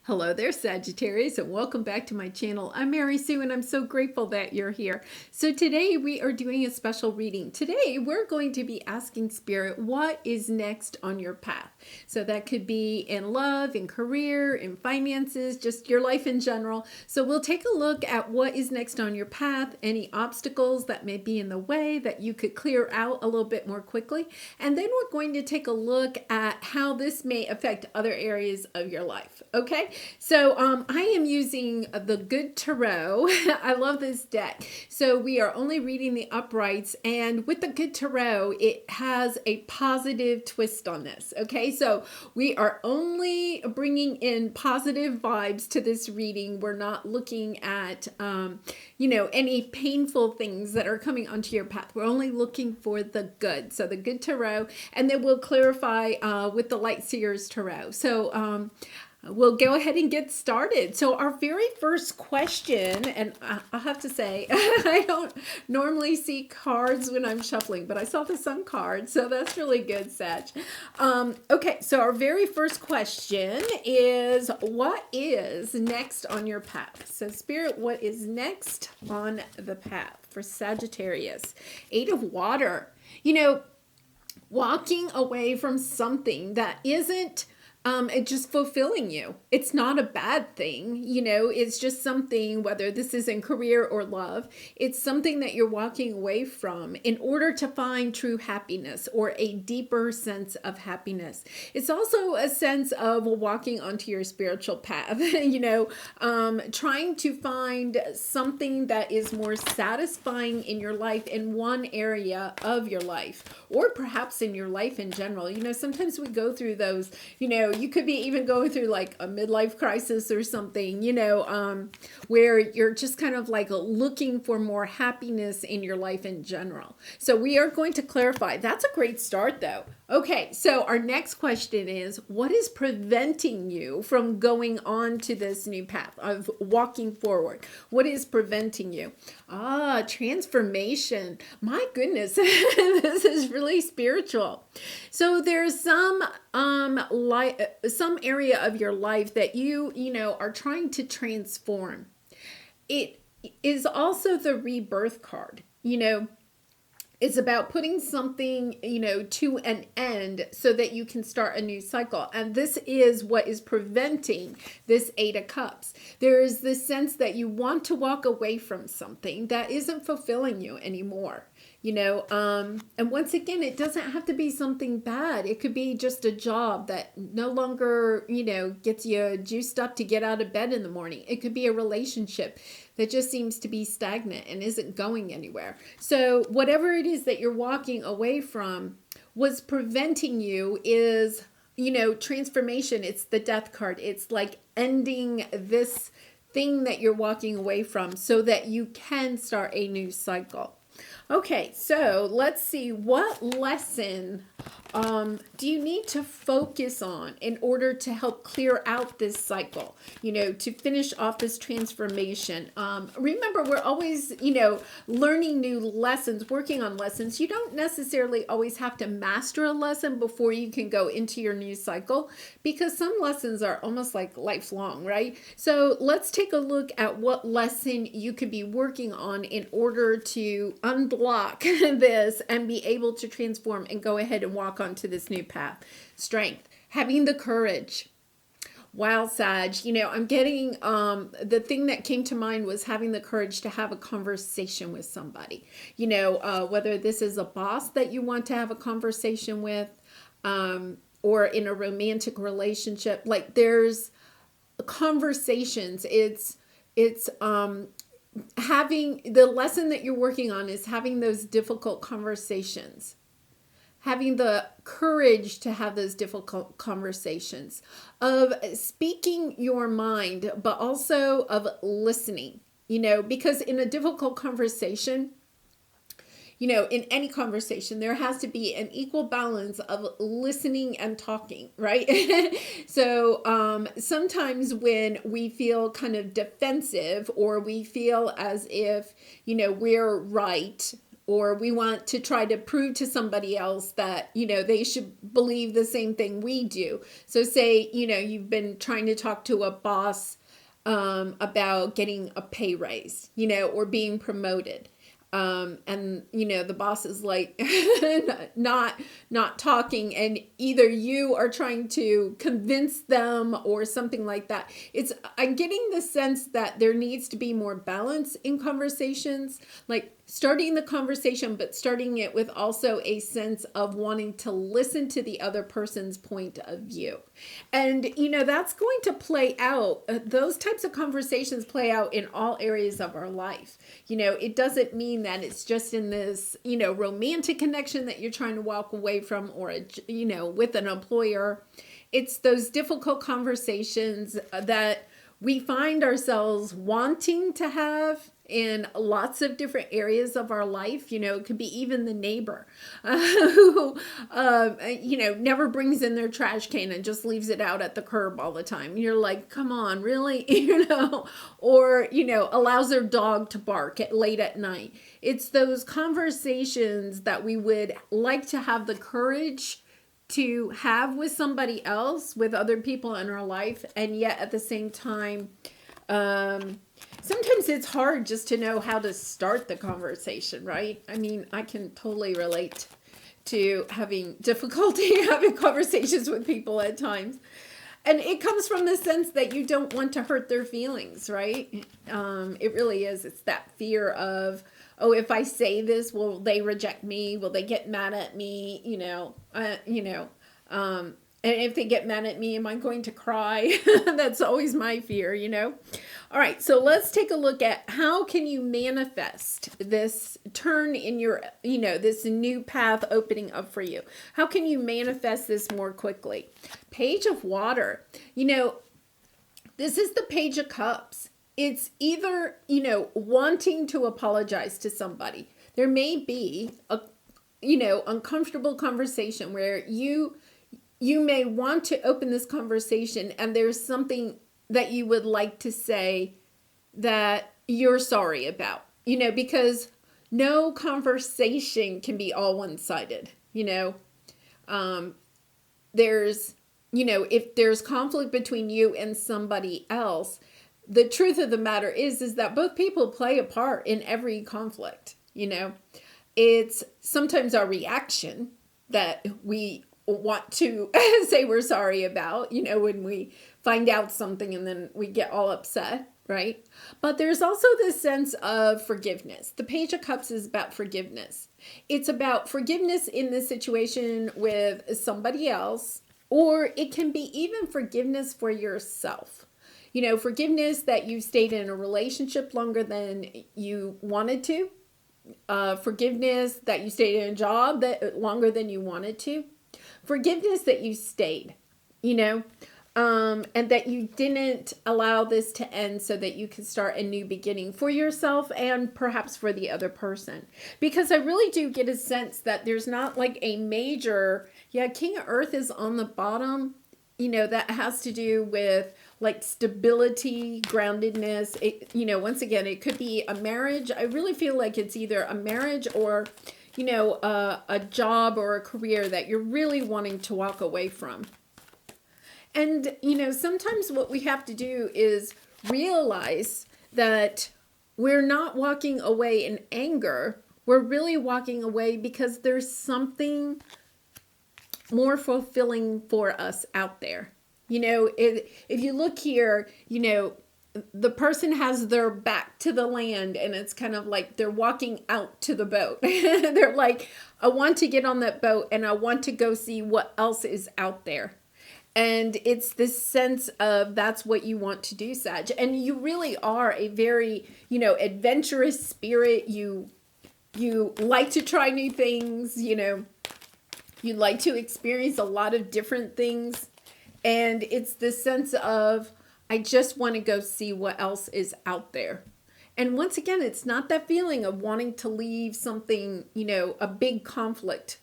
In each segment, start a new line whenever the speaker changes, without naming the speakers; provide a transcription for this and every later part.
Hello there, Sagittarius, and welcome back to my channel. I'm Mary Sue, and I'm so grateful that you're here. So today we are doing a special reading. Today we're going to be asking Spirit, what is next on your path? So that could be in love, in career, in finances, just your life in general. So we'll take a look at what is next on your path, any obstacles that may be in the way that you could clear out a little bit more quickly. And then we're going to take a look at how this may affect other areas of your life. Okay? So I am using the Good Tarot. I love this deck. So we are only reading the uprights, and with the Good Tarot, it has a positive twist on this. Okay, so we are only bringing in positive vibes to this reading. We're not looking at, any painful things that are coming onto your path. We're only looking for the good. So the Good Tarot, and then we'll clarify with the Light Seers Tarot. So we'll go ahead and get started. So our very first question, and I'll have to say, I don't normally see cards when I'm shuffling, but I saw the Sun card, so that's really good, Sag. Okay, so our very first question is, what is next on your path? So Spirit, what is next on the path for Sagittarius? Eight of Water. Walking away from something that isn't it just fulfilling you. It's not a bad thing, it's just something, whether this is in career or love, it's something that you're walking away from in order to find true happiness or a deeper sense of happiness. It's also a sense of walking onto your spiritual path, trying to find something that is more satisfying in your life in one area of your life, or perhaps in your life in general. Sometimes we go through those, you could be even going through like a midlife crisis or something, where you're just kind of like looking for more happiness in your life in general. So we are going to clarify. That's a great start though. Okay, so our next question is, what is preventing you from going on to this new path of walking forward? What is preventing you? Transformation. My goodness, this is really spiritual. So there's some area of your life that you are trying to transform. It is also the rebirth card. It's about putting something, to an end so that you can start a new cycle. And this is what is preventing this Eight of Cups. There is this sense that you want to walk away from something that isn't fulfilling you anymore. And once again, it doesn't have to be something bad. It could be just a job that no longer, gets you juiced up to get out of bed in the morning. It could be a relationship that just seems to be stagnant and isn't going anywhere. So whatever it is that you're walking away from, what's preventing you is, transformation. It's the Death card. It's like ending this thing that you're walking away from so that you can start a new cycle. Okay, so let's see, what lesson do you need to focus on in order to help clear out this cycle, to finish off this transformation? Remember, we're always, learning new lessons, working on lessons. You don't necessarily always have to master a lesson before you can go into your new cycle, because some lessons are almost like lifelong, right? So let's take a look at what lesson you could be working on in order to unblock this and be able to transform and go ahead and walk onto this new path. Strength, having the courage. Wow, Sag, I'm getting, the thing that came to mind was having the courage to have a conversation with somebody, whether this is a boss that you want to have a conversation with, or in a romantic relationship. Like, there's conversations. It's having the lesson that you're working on is having those difficult conversations, having the courage to have those difficult conversations, of speaking your mind, but also of listening, because in a difficult conversation, in any conversation, there has to be an equal balance of listening and talking, right? So sometimes when we feel kind of defensive, or we feel as if, we're right, or we want to try to prove to somebody else that, they should believe the same thing we do. So say, you've been trying to talk to a boss about getting a pay raise, or being promoted. And the boss is like not talking, and either you are trying to convince them or something like that. I'm getting the sense that there needs to be more balance in conversations, like starting the conversation, but starting it with also a sense of wanting to listen to the other person's point of view. And, that's going to play out. Those types of conversations play out in all areas of our life. It doesn't mean that it's just in this, romantic connection that you're trying to walk away from, or, with an employer. It's those difficult conversations that we find ourselves wanting to have in lots of different areas of our life. It could be even the neighbor who, never brings in their trash can and just leaves it out at the curb all the time. You're like, come on, really? Or, allows their dog to bark late at night. It's those conversations that we would like to have the courage to have with somebody else, with other people in our life. And yet at the same time, sometimes it's hard just to know how to start the conversation, right? I mean, I can totally relate to having difficulty having conversations with people at times. And it comes from the sense that you don't want to hurt their feelings, right? It really is. It's that fear of, oh, if I say this, will they reject me? Will they get mad at me? And if they get mad at me, am I going to cry? That's always my fear, All right, so let's take a look at how can you manifest this turn in your, this new path opening up for you. How can you manifest this more quickly? Page of Water. This is the Page of Cups. It's either, wanting to apologize to somebody. There may be a, uncomfortable conversation where you may want to open this conversation and there's something that you would like to say that you're sorry about, because no conversation can be all one-sided, there's, if there's conflict between you and somebody else, the truth of the matter is that both people play a part in every conflict, It's sometimes our reaction that we want to say we're sorry about, when we find out something and then we get all upset, right? But there's also this sense of forgiveness. The Page of Cups is about forgiveness. It's about forgiveness in this situation with somebody else, or it can be even forgiveness for yourself. Forgiveness that you stayed in a relationship longer than you wanted to. Forgiveness that you stayed in a job that longer than you wanted to. Forgiveness that you stayed, and that you didn't allow this to end so that you could start a new beginning for yourself and perhaps for the other person. Because I really do get a sense that there's not like a major, King of Earth is on the bottom, that has to do with like stability, groundedness. Once again, it could be a marriage. I really feel like it's either a marriage or a job or a career that you're really wanting to walk away from. And, sometimes what we have to do is realize that we're not walking away in anger. We're really walking away because there's something more fulfilling for us out there. If you look here, the person has their back to the land and it's kind of like they're walking out to the boat. They're like, I want to get on that boat and I want to go see what else is out there. And it's this sense of that's what you want to do, Sag. And you really are a very, adventurous spirit. You like to try new things, you like to experience a lot of different things. And it's this sense of, I just want to go see what else is out there. And once again, it's not that feeling of wanting to leave something, a big conflict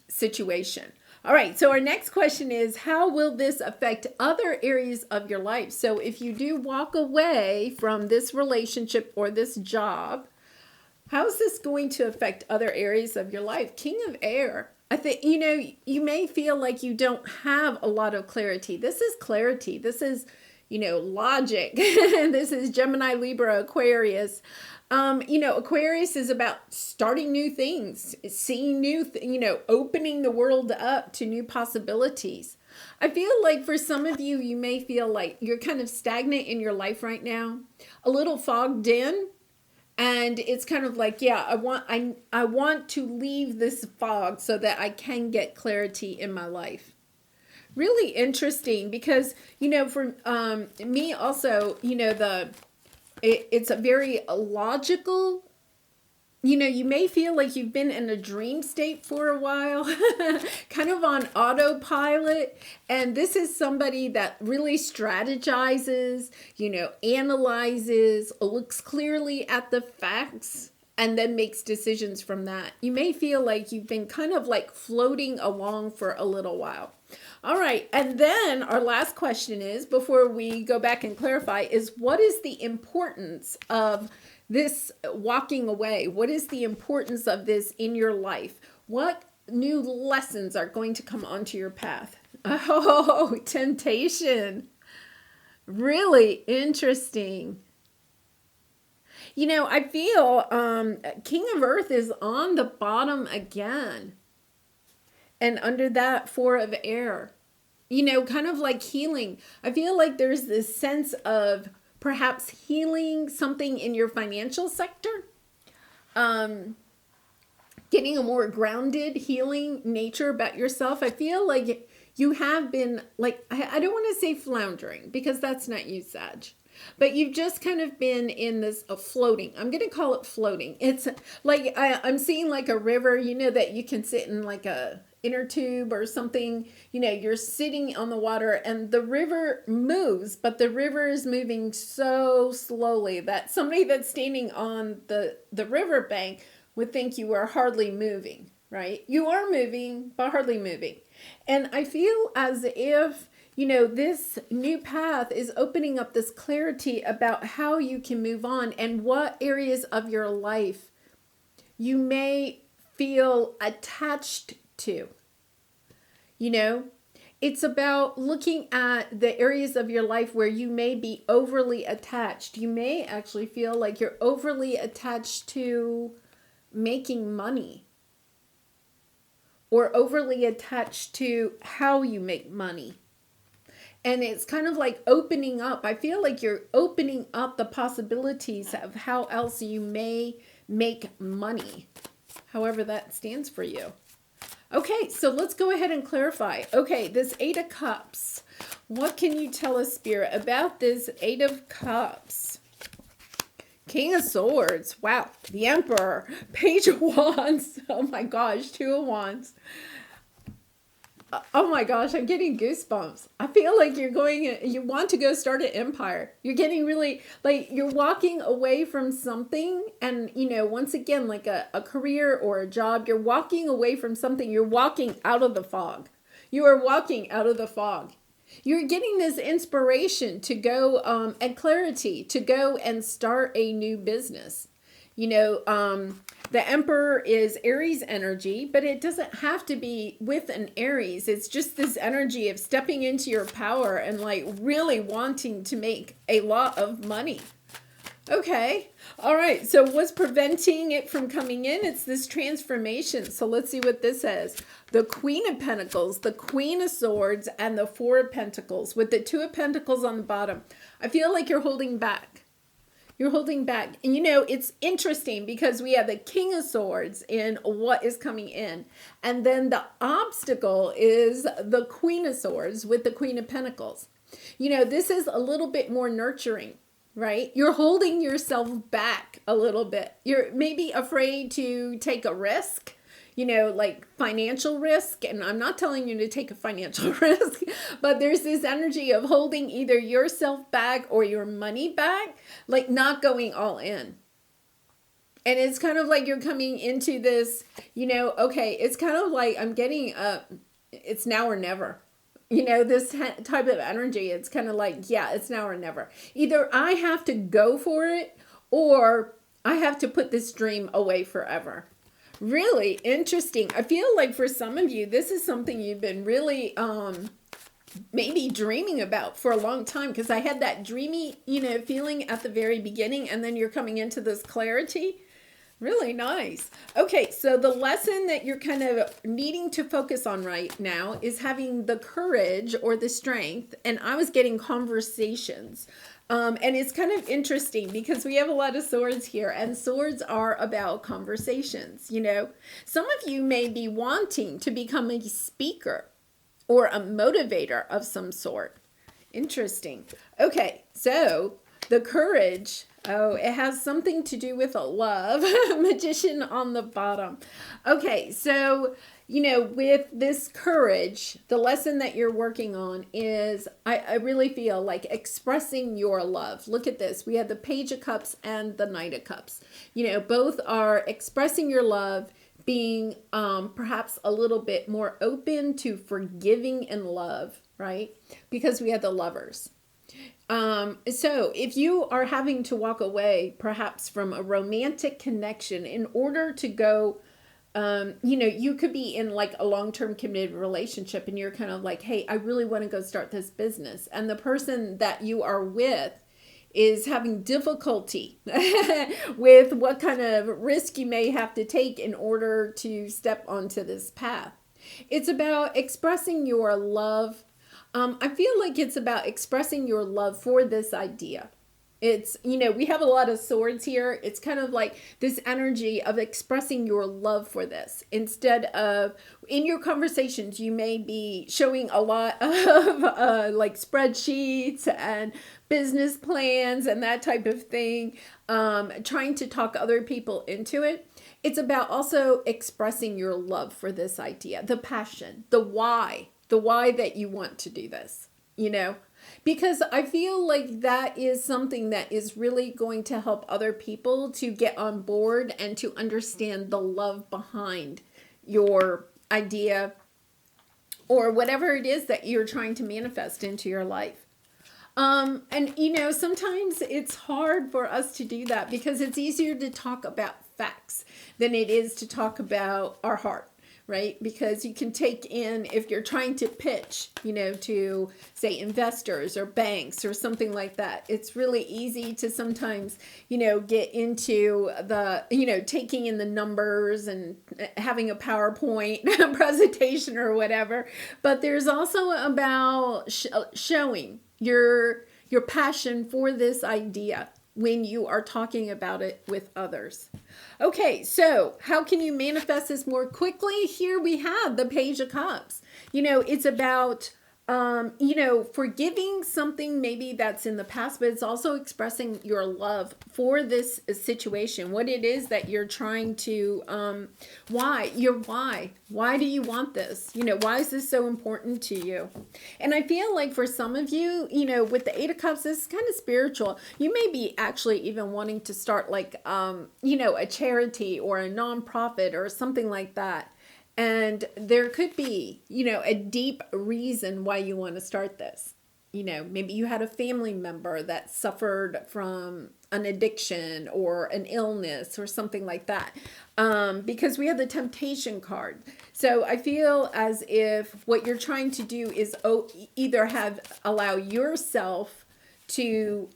situation. All right, so our next question is, how will this affect other areas of your life? So if you do walk away from this relationship or this job, How is this going to affect other areas of your life? King of Air. I think, you may feel like you don't have a lot of clarity. This is clarity. This is, logic. This is Gemini, Libra, Aquarius. Aquarius is about starting new things, seeing opening the world up to new possibilities. I feel like for some of you, you may feel like you're kind of stagnant in your life right now, a little fogged in. And it's kind of like, yeah, I want to leave this fog so that I can get clarity in my life. Really interesting because, for me also, it's a very logical, you may feel like you've been in a dream state for a while, kind of on autopilot. And this is somebody that really strategizes, analyzes, looks clearly at the facts, and then makes decisions from that. You may feel like you've been kind of like floating along for a little while. All right. And then our last question is, before we go back and clarify, is what is the importance of this walking away? What is the importance of this in your life? What new lessons are going to come onto your path? Oh, temptation. Really interesting. I feel King of Earth is on the bottom again. And under that, Four of Air. Kind of like healing. I feel like there's this sense of perhaps healing something in your financial sector, getting a more grounded, healing nature about yourself. I feel like you have been like, I don't want to say floundering because that's not you, Sag, but you've just kind of been in this floating. I'm going to call it floating. It's like, I'm seeing like a river, that you can sit in like a inner tube or something, you're sitting on the water and the river moves, but the river is moving so slowly that somebody that's standing on the river bank would think you are hardly moving, right? You are moving, but hardly moving. And I feel as if, this new path is opening up this clarity about how you can move on and what areas of your life you may feel attached to. It's about looking at the areas of your life where you may be overly attached. You may actually feel like you're overly attached to making money or overly attached to how you make money. And it's kind of like opening up. I feel like you're opening up the possibilities of how else you may make money, however that stands for you. Okay, so let's go ahead and clarify. Okay, this Eight of Cups. What can you tell us, Spirit, about this Eight of Cups? King of Swords. Wow. The Emperor. Page of Wands. Oh my gosh. Two of Wands. Oh my gosh, I'm getting goosebumps. I feel like you want to go start an empire. You're getting really, like, you're walking away from something. And, once again, like a career or a job, you're walking away from something. You're walking out of the fog. You are walking out of the fog. You're getting this inspiration to go, and clarity to go and start a new business. The Emperor is Aries energy, but it doesn't have to be with an Aries. It's just this energy of stepping into your power and like really wanting to make a lot of money. Okay. All right. So what's preventing it from coming in? It's this transformation. So let's see what this says. The Queen of Pentacles, the Queen of Swords, and the Four of Pentacles with the Two of Pentacles on the bottom. I feel like you're holding back. You're holding back. And it's interesting because we have the King of Swords in what is coming in. And then the obstacle is the Queen of Swords with the Queen of Pentacles. This is a little bit more nurturing, right? You're holding yourself back a little bit. You're maybe afraid to take a risk. Like financial risk. And I'm not telling you to take a financial risk, but there's this energy of holding either yourself back or your money back, like not going all in. And it's kind of like you're coming into this, okay, it's kind of like I'm getting, it's now or never. This type of energy, it's kind of like, yeah, it's now or never. Either I have to go for it or I have to put this dream away forever. Really interesting. I feel like for some of you, this is something you've been really maybe dreaming about for a long time, because I had that dreamy, feeling at the very beginning, and then you're coming into this clarity. Really nice. Okay, so the lesson that you're kind of needing to focus on right now is having the courage or the strength. And I was getting conversations. And it's kind of interesting because we have a lot of swords here, and swords are about conversations. Some of you may be wanting to become a speaker or a motivator of some sort. Interesting. Okay, so the courage, it has something to do with a love. Magician on the bottom. Okay, so, with this courage, the lesson that you're working on is, I really feel like expressing your love. Look at this. We have the Page of Cups and the Knight of Cups. Both are expressing your love, being perhaps a little bit more open to forgiving and love, right? Because we have the Lovers. So if you are having to walk away perhaps from a romantic connection in order to go, you could be in like a long-term committed relationship, and you're kind of like, hey, I really want to go start this business. And the person that you are with is having difficulty with what kind of risk you may have to take in order to step onto this path. It's about expressing your love. I feel like it's about expressing your love for this idea. It's, we have a lot of swords here. It's kind of like this energy of expressing your love for this. Instead of, in your conversations, you may be showing a lot of like spreadsheets and business plans and that type of thing, trying to talk other people into it. It's about also expressing your love for this idea, the passion, the why that you want to do this, because I feel like that is something that is really going to help other people to get on board and to understand the love behind your idea or whatever it is that you're trying to manifest into your life. And sometimes it's hard for us to do that because it's easier to talk about facts than it is to talk about our heart. Right? Because you can take in, if you're trying to pitch, to say investors or banks or something like that, it's really easy to sometimes, get into the, taking in the numbers and having a PowerPoint presentation or whatever. But there's also about showing your passion for this idea when you are talking about it with others. Okay, so how can you manifest this more quickly? Here we have the Page of Cups. It's about, forgiving something maybe that's in the past, but it's also expressing your love for this situation, what it is that you're trying to, why do you want this? Why is this so important to you? And I feel like for some of you, with the Eight of Cups, this is kind of spiritual. You may be actually even wanting to start like, a charity or a nonprofit or something like that. And there could be, a deep reason why you want to start this. Maybe you had a family member that suffered from an addiction or an illness or something like that. Because we have the Temptation card. So I feel as if what you're trying to do is either allow yourself to,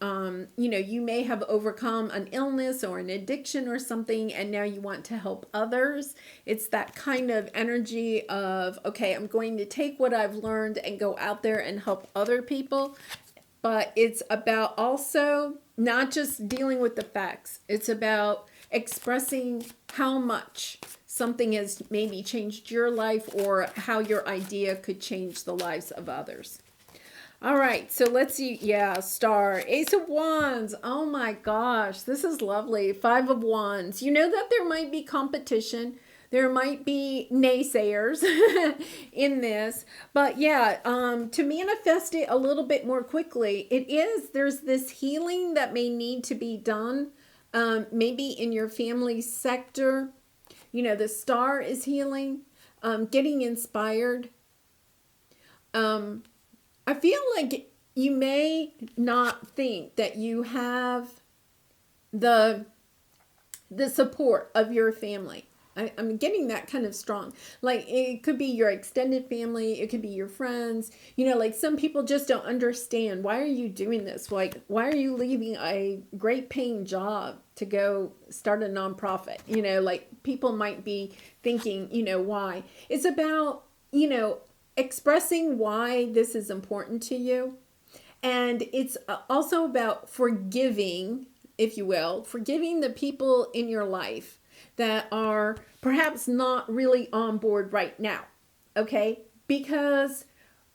you may have overcome an illness or an addiction or something, and now you want to help others. It's that kind of energy of, okay, I'm going to take what I've learned and go out there and help other people. But it's about also not just dealing with the facts. It's about expressing how much something has maybe changed your life or how your idea could change the lives of others. All right, so let's see. Yeah, Star. Ace of Wands. Oh my gosh, this is lovely. Five of Wands. You know that there might be competition. There might be naysayers in this. But yeah, to manifest it a little bit more quickly, there's this healing that may need to be done. Maybe in your family sector. The Star is healing. Getting inspired. I feel like you may not think that you have the the support of your family. I'm getting that kind of strong. Like it could be your extended family, it could be your friends. Like some people just don't understand, why are you doing this? Like, why are you leaving a great paying job to go start a nonprofit? Like people might be thinking, why? It's about, expressing why this is important to you. And it's also about forgiving, if you will, forgiving the people in your life that are perhaps not really on board right now, okay? Because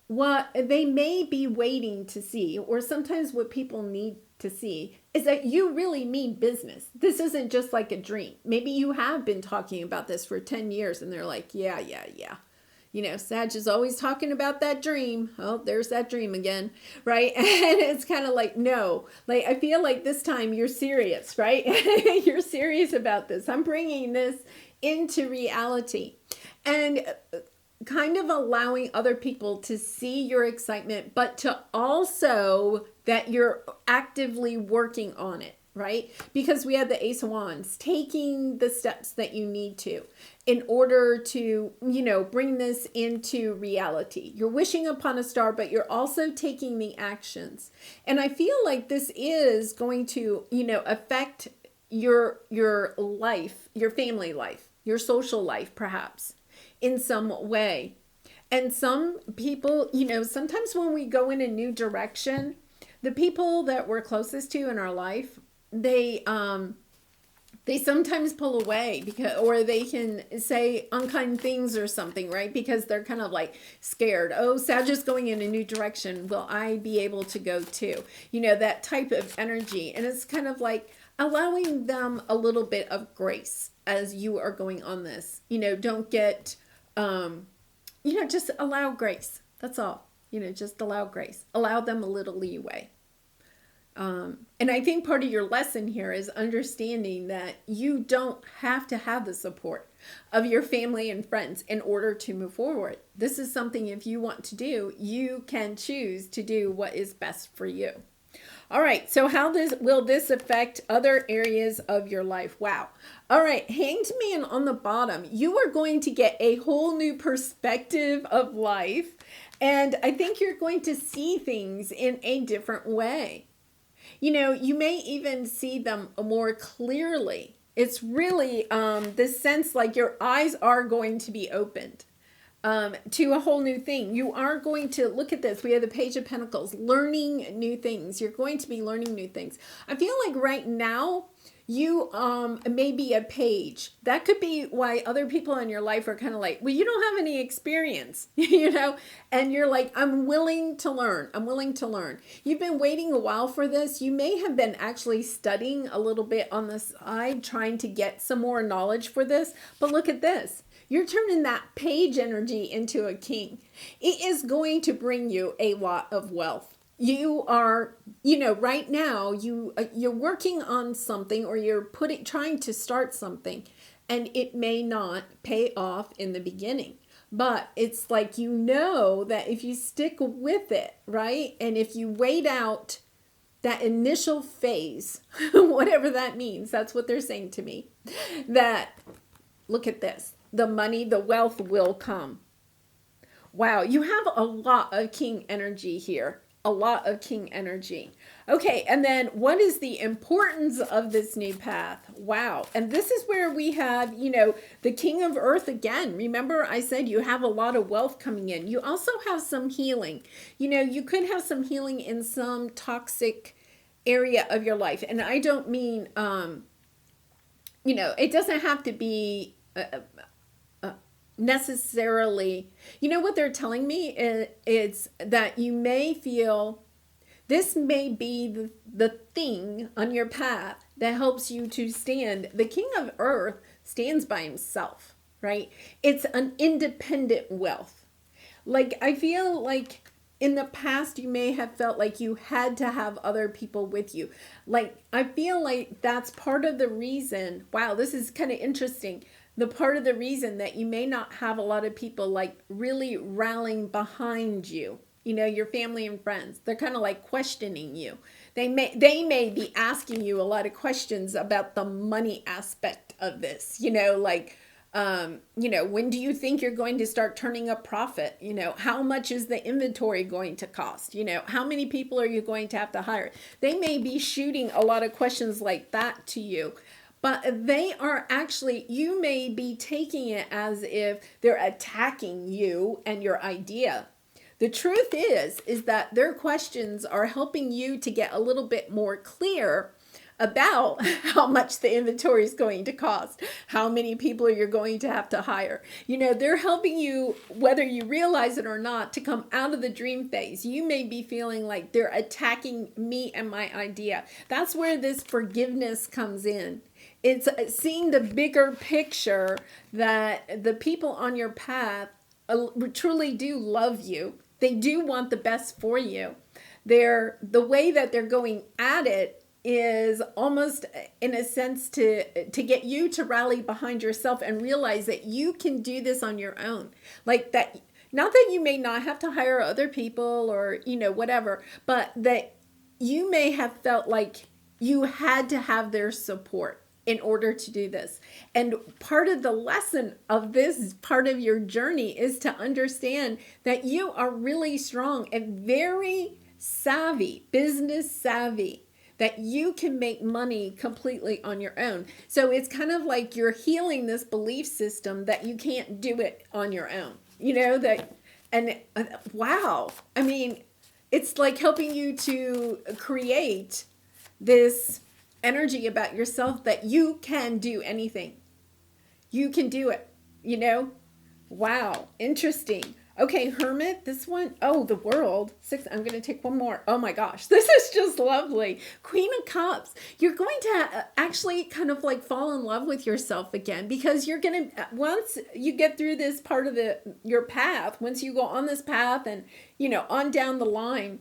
what they may be waiting to see, or sometimes what people need to see, is that you really mean business. This isn't just like a dream. Maybe you have been talking about this for 10 years and they're like, yeah. Sag is always talking about that dream. Oh, there's that dream again, right? And it's kind of like, no, like I feel like this time you're serious, right? You're serious about this. I'm bringing this into reality and kind of allowing other people to see your excitement, but to also that you're actively working on it. Right? Because we have the Ace of Wands, taking the steps that you need to in order to, bring this into reality. You're wishing upon a star, but you're also taking the actions. And I feel like this is going to, affect your life, your family life, your social life, perhaps in some way. And some people, sometimes when we go in a new direction, the people that we're closest to in our life, they sometimes pull away or they can say unkind things or something, right? Because they're kind of like scared. Oh, Sag is going in a new direction. Will I be able to go too? That type of energy. And it's kind of like allowing them a little bit of grace as you are going on this. Don't get, just allow grace. That's all. Just allow grace. Allow them a little leeway. And I think part of your lesson here is understanding that you don't have to have the support of your family and friends in order to move forward. This is something, if you want to do, you can choose to do what is best for you. All right, so how will this affect other areas of your life? Wow. All right, Hanged Man on the bottom. You are going to get a whole new perspective of life, and I think you're going to see things in a different way. You may even see them more clearly. It's really this sense like your eyes are going to be opened to a whole new thing. You are going to look at this. We have the Page of Pentacles, learning new things. You're going to be learning new things. I feel like right now you may be a page. That could be why other people in your life are kind of like, well, you don't have any experience, and you're like, I'm willing to learn. I'm willing to learn. You've been waiting a while for this. You may have been actually studying a little bit on the side, trying to get some more knowledge for this. But look at this. You're turning that page energy into a king. It is going to bring you a lot of wealth. You are, right now you're working on something, or you're trying to start something, and it may not pay off in the beginning. But it's like, that if you stick with it, right? And if you wait out that initial phase, whatever that means, that's what they're saying to me, that look at this, the money, the wealth will come. Wow, you have a lot of king energy here. A lot of king energy. Okay, and then what is the importance of this new path? Wow. And this is where we have, the King of Earth again. Remember I said you have a lot of wealth coming in. You also have some healing. You could have some healing in some toxic area of your life. And I don't mean, it doesn't have to be necessarily, what they're telling me is that you may feel this may be the thing on your path that helps you to stand. The King of Earth stands by himself, right? It's an independent wealth. Like, I feel like in the past, you may have felt like you had to have other people with you. Like, I feel like that's part of the reason. Wow, this is kind of interesting. The part of the reason that you may not have a lot of people like really rallying behind you. you know, your family and friends. They're kind of like questioning you. They may be asking you a lot of questions about the money aspect of this, you know, like you know, when do you think you're going to start turning a profit? You know, how much is the inventory going to cost? You know, how many people are you going to have to hire? They may be shooting a lot of questions like that to you, but they are actually, you may be taking it as if they're attacking you and your idea. The truth is that their questions are helping you to get a little bit more clear about how much the inventory is going to cost, how many people you're going to have to hire. You know, they're helping you, whether you realize it or not, to come out of the dream phase. You may be feeling like they're attacking me and my idea. That's where this forgiveness comes in. It's seeing the bigger picture that the people on your path truly do love you. They do want the best for you. The way that they're going at it is almost in a sense to get you to rally behind yourself and realize that you can do this on your own. Like that, not that you may not have to hire other people or, you know, whatever, but that you may have felt like you had to have their support in order to do this. And part of the lesson of this part of your journey is to understand that you are really strong and very savvy, business savvy, that you can make money completely on your own. So it's kind of like you're healing this belief system that you can't do it on your own. You know, that, and wow, I mean, it's like helping you to create this energy about yourself that you can do anything. You can do it, you know? Wow, interesting. Okay, Hermit, this one, oh, the World. 6, I'm going to take one more. Oh my gosh, this is just lovely. Queen of Cups. You're going to actually kind of like fall in love with yourself again, because you're going to, once you get through this part of your path, once you go on this path and, you know, on down the line,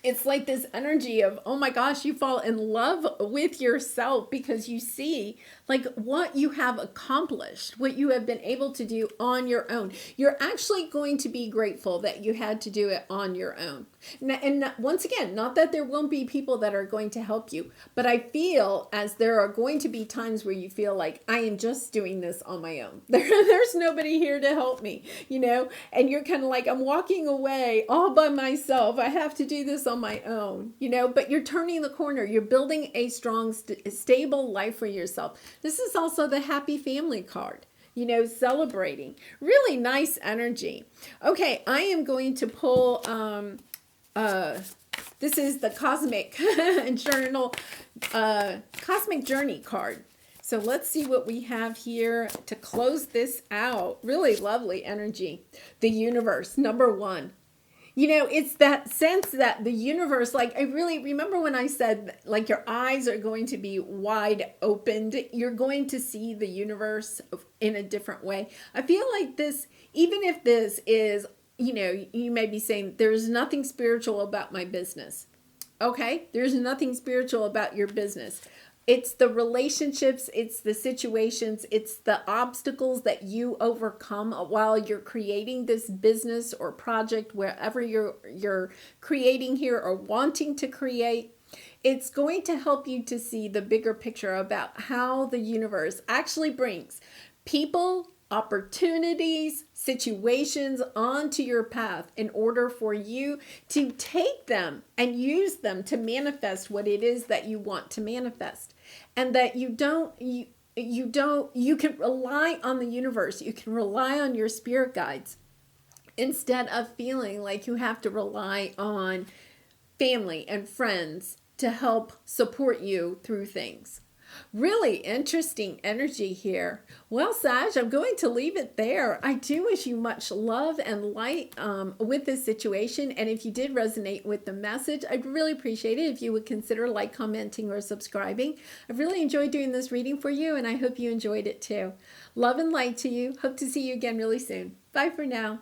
it's like this energy of, oh my gosh, you fall in love with yourself because you see like what you have accomplished, what you have been able to do on your own. You're actually going to be grateful that you had to do it on your own. And once again, not that there won't be people that are going to help you, but I feel as there are going to be times where you feel like I am just doing this on my own. There's nobody here to help me, you know, and you're kind of like, I'm walking away all by myself. I have to do this on my own, you know, but you're turning the corner. You're building a strong, stable life for yourself. This is also the happy family card, you know, celebrating. Really nice energy. Okay, I am going to pull, this is the Cosmic Journal, Cosmic Journey card. So let's see what we have here to close this out. Really lovely energy. The universe, number 1. You know, it's that sense that the universe, like I really remember when I said like your eyes are going to be wide opened. You're going to see the universe in a different way. I feel like this, even if this is, you know, you may be saying there's nothing spiritual about my business. Okay, there's nothing spiritual about your business. It's the relationships, it's the situations, it's the obstacles that you overcome while you're creating this business or project, wherever you're creating here or wanting to create. It's going to help you to see the bigger picture about how the universe actually brings people, opportunities, situations onto your path in order for you to take them and use them to manifest what it is that you want to manifest. And that you can rely on the universe. You can rely on your spirit guides instead of feeling like you have to rely on family and friends to help support you through things. Really interesting energy here. Well, Sag, I'm going to leave it there. I do wish you much love and light with this situation. And if you did resonate with the message, I'd really appreciate it if you would consider like, commenting, or subscribing. I've really enjoyed doing this reading for you, and I hope you enjoyed it too. Love and light to you. Hope to see you again really soon. Bye for now.